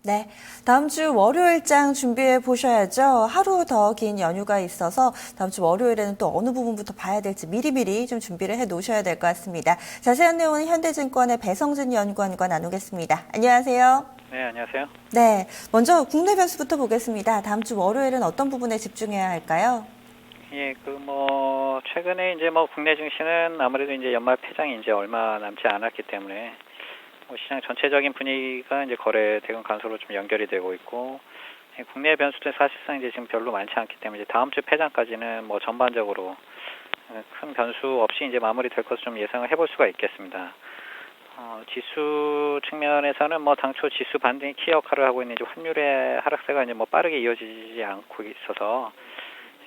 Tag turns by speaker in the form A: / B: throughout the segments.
A: 네, 다음 주 월요일장 준비해 보셔야죠. 하루 더 긴 연휴가 있어서 다음 주 월요일에는 또 어느 부분부터 봐야 될지 미리미리 좀 준비를 해 놓으셔야 될 것 같습니다. 자세한 내용은 현대증권의 배성진 연구원과 나누겠습니다. 안녕하세요.
B: 네, 안녕하세요.
A: 네, 먼저 국내 변수부터 보겠습니다. 다음 주 월요일은 어떤 부분에 집중해야 할까요?
B: 예, 최근에 이제 국내 증시는 아무래도 이제 연말 폐장이 이제 얼마 남지 않았기 때문에 시장 전체적인 분위기가 이제 거래 대금 간소로 좀 연결이 되고 있고, 국내 변수도 사실상 이제 지금 별로 많지 않기 때문에 이제 다음 주 폐장까지는 전반적으로 큰 변수 없이 이제 마무리될 것을 좀 예상을 해볼 수가 있겠습니다. 지수 측면에서는 당초 지수 반등이 키 역할을 하고 있는 이제 환율의 하락세가 이제 빠르게 이어지지 않고 있어서,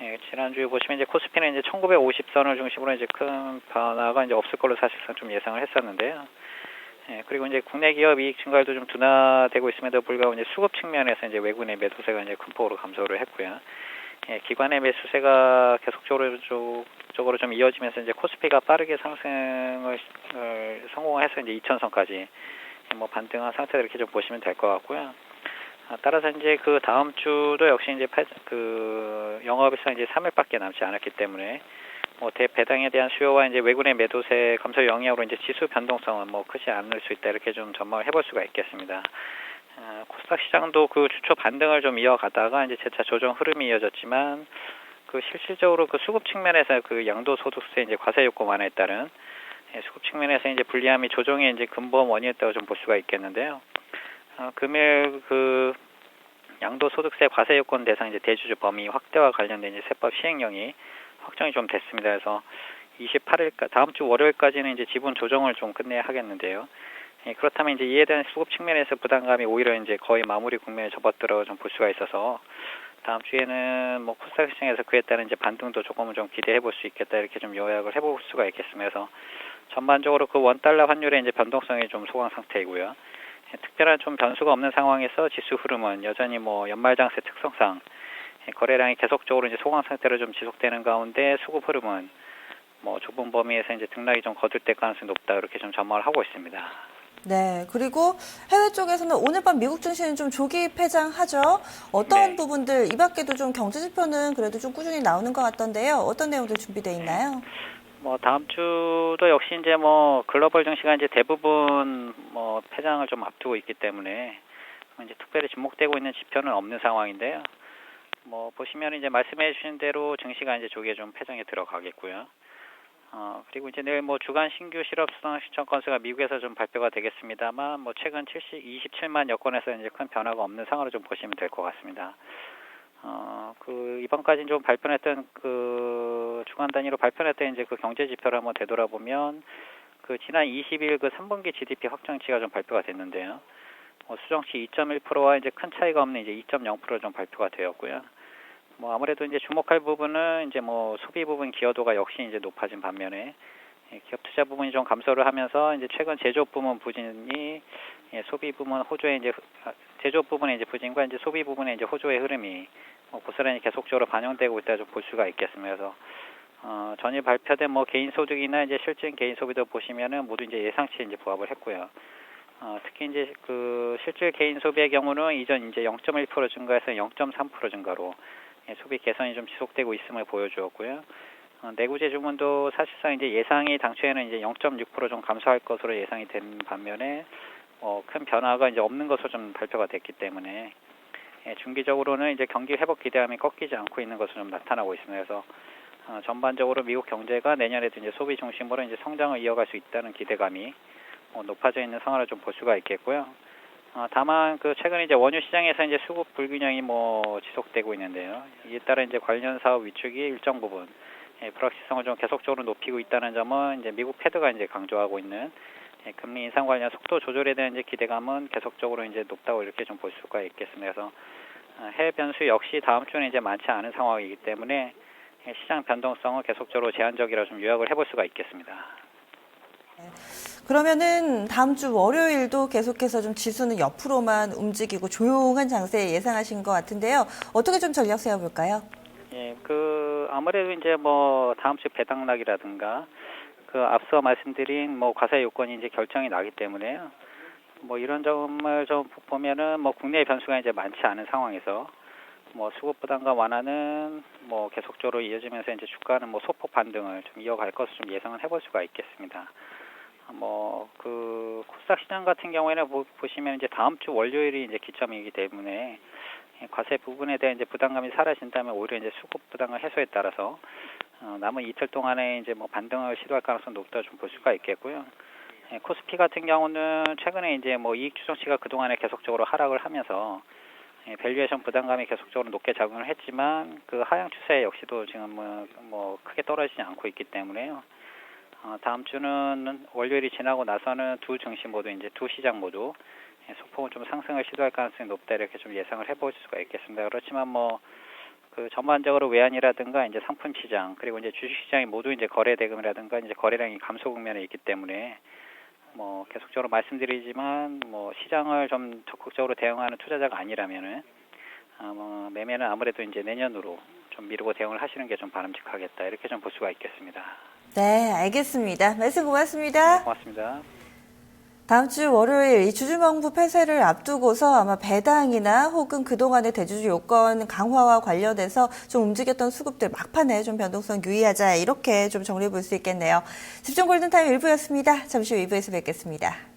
B: 예, 지난주에 보시면 이제 코스피는 이제 1950선을 중심으로 이제 큰 변화가 이제 없을 걸로 사실상 좀 예상을 했었는데요. 예, 그리고 이제 국내 기업 이익 증가율도 좀 둔화되고 있음에도 불구하고 이제 수급 측면에서 이제 외국인의 매도세가 이제 큰 폭으로 감소를 했고요. 예, 기관의 매수세가 계속적으로 좀 이어지면서 이제 코스피가 빠르게 상승을 성공해서 이제 2000선까지 반등한 상태다 이렇게 좀 보시면 될 것 같고요. 따라서 이제 그 다음 주도 역시 이제 영업일상 이제 3일밖에 남지 않았기 때문에 대배당에 대한 수요와 이제 외국인의 매도세 감소 영향으로 이제 지수 변동성은 크지 않을 수 있다 이렇게 좀 전망을 해볼 수가 있겠습니다. 코스닥 시장도 그 주초 반등을 좀 이어가다가 이제 재차 조정 흐름이 이어졌지만 실질적으로 수급 측면에서 양도소득세 이제 과세 요건 완화에 따른 수급 측면에서 이제 불리함이 조정의 이제 근본 원인이었다고 좀 볼 수가 있겠는데요. 금일 양도소득세 과세 요건 대상 이제 대주주 범위 확대와 관련된 이제 세법 시행령이 확정이 좀 됐습니다. 그래서 28일까 다음 주 월요일까지는 이제 지분 조정을 좀 끝내야 하겠는데요. 예, 그렇다면 이제 이에 대한 수급 측면에서 부담감이 오히려 이제 거의 마무리 국면에 접어들어 좀 볼 수가 있어서 다음 주에는 코스닥 시장에서 그에 따른 이제 반등도 조금은 좀 기대해 볼 수 있겠다 이렇게 좀 요약을 해볼 수가 있겠습니다. 그래서 전반적으로 원달러 환율의 이제 변동성이 좀 소강 상태이고요. 예, 특별한 좀 변수가 없는 상황에서 지수 흐름은 여전히 연말장세 특성상 거래량이 계속적으로 이제 소강 상태로 좀 지속되는 가운데 수급 흐름은 좁은 범위에서 이제 등락이 좀 거둘 가능성이 높다 이렇게 좀 전망을 하고 있습니다.
A: 네, 그리고 해외 쪽에서는 오늘 밤 미국 증시는 좀 조기 폐장하죠. 어떤
B: 네.
A: 부분들, 이 밖에도 좀 경제 지표는 그래도 좀 꾸준히 나오는 것 같던데요. 어떤 내용들 준비되어 있나요?
B: 다음 주도 역시 이제 글로벌 증시가 이제 대부분 폐장을 좀 앞두고 있기 때문에 이제 특별히 주목되고 있는 지표는 없는 상황인데요. 보시면 이제 말씀해 주신 대로 증시가 이제 조기에 좀 폐장에 들어가겠고요. 그리고 이제 내일 주간 신규 실업 수당 신청 건수가 미국에서 좀 발표가 되겠습니다만 최근 27만 여건에서 이제 큰 변화가 없는 상황으로 좀 보시면 될 것 같습니다. 이번까지 좀 발표했던 주간 단위로 발표했던 이제 경제 지표를 한번 되돌아보면 지난 20일 3분기 GDP 확정치가 좀 발표가 됐는데요. 수정치 2.1%와 이제 큰 차이가 없는 이제 2.0% 좀 발표가 되었고요. 아무래도 이제 주목할 부분은 이제 소비 부분 기여도가 역시 이제 높아진 반면에 기업 투자 부분이 좀 감소를 하면서 이제 최근 제조업 부문 부진이 소비 부문 호조의 이제 제조업 부분의 이제 부진과 이제 소비 부분의 이제 호조의 흐름이 고스란히 계속적으로 반영되고 있다 좀 볼 수가 있겠습니다. 그래서 전일 발표된 개인 소득이나 이제 실질 개인 소비도 보시면은 모두 이제 예상치에 이제 부합을 했고요. 특히 이제 실질 개인 소비의 경우는 이전 이제 0.1% 증가해서 0.3% 증가로 소비 개선이 좀 지속되고 있음을 보여주었고요. 내구재 주문도 사실상 이제 예상이 당초에는 이제 0.6% 좀 감소할 것으로 예상이 된 반면에 큰 변화가 이제 없는 것으로 좀 발표가 됐기 때문에 중기적으로는 이제 경기 회복 기대감이 꺾이지 않고 있는 것으로 좀 나타나고 있습니다. 그래서 전반적으로 미국 경제가 내년에도 이제 소비 중심으로 이제 성장을 이어갈 수 있다는 기대감이 높아져 있는 상황을 좀 볼 수가 있겠고요. 다만 최근 이제 원유 시장에서 이제 수급 불균형이 지속되고 있는데요. 이에 따라 이제 관련 사업 위축이 일정 부분 불확실성을 좀 계속적으로 높이고 있다는 점은 이제 미국 패드가 이제 강조하고 있는 금리 인상 관련 속도 조절에 대한 이제 기대감은 계속적으로 이제 높다고 이렇게 좀 볼 수가 있겠습니다. 그래서 해외 변수 역시 다음 주는 이제 많지 않은 상황이기 때문에 시장 변동성은 계속적으로 제한적이라 좀 요약을 해볼 수가 있겠습니다.
A: 그러면은 다음 주 월요일도 계속해서 좀 지수는 옆으로만 움직이고 조용한 장세 예상하신 것 같은데요. 어떻게 좀 전략 세워볼까요?
B: 예, 아무래도 이제 다음 주 배당락이라든가 앞서 말씀드린 과세 요건이 이제 결정이 나기 때문에요. 뭐 이런 점을 좀 보면은 뭐 국내의 변수가 이제 많지 않은 상황에서 뭐 수급 부담감 완화는 뭐 계속적으로 이어지면서 이제 주가는 뭐 소폭 반등을 좀 이어갈 것을 좀 예상을 해볼 수가 있겠습니다. 뭐 그 코스닥 시장 같은 경우에는 보시면 이제 다음 주 월요일이 이제 기점이기 때문에 과세 부분에 대한 이제 부담감이 사라진다면 오히려 이제 수급 부담감 해소에 따라서 남은 이틀 동안에 이제 뭐 반등을 시도할 가능성 높다 좀 볼 수가 있겠고요. 코스피 같은 경우는 최근에 이제 뭐 이익 추정치가 그동안에 계속적으로 하락을 하면서 밸류에이션 부담감이 계속적으로 높게 작용을 했지만 그 하향 추세 역시도 지금 뭐 크게 떨어지지 않고 있기 때문에요. 다음 주는 월요일이 지나고 나서는 두 증시 모두 이제 두 시장 모두 소폭은 좀 상승을 시도할 가능성이 높다 이렇게 좀 예상을 해볼 수가 있겠습니다. 그렇지만 뭐 그 전반적으로 외환이라든가 이제 상품 시장 그리고 이제 주식 시장이 모두 이제 거래 대금이라든가 이제 거래량이 감소 국면에 있기 때문에 뭐 계속적으로 말씀드리지만 뭐 시장을 좀 적극적으로 대응하는 투자자가 아니라면은 뭐 매매는 아무래도 이제 내년으로 좀 미루고 대응을 하시는 게 좀 바람직하겠다 이렇게 좀 볼 수가 있겠습니다.
A: 네, 알겠습니다. 말씀 고맙습니다.
B: 네, 고맙습니다.
A: 다음 주 월요일 이 주주명부 폐쇄를 앞두고서 아마 배당이나 혹은 그동안의 대주주 요건 강화와 관련해서 좀 움직였던 수급들 막판에 좀 변동성 유의하자 이렇게 좀 정리해 볼 수 있겠네요. 집중 골든타임 1부였습니다. 잠시 후 2부에서 뵙겠습니다.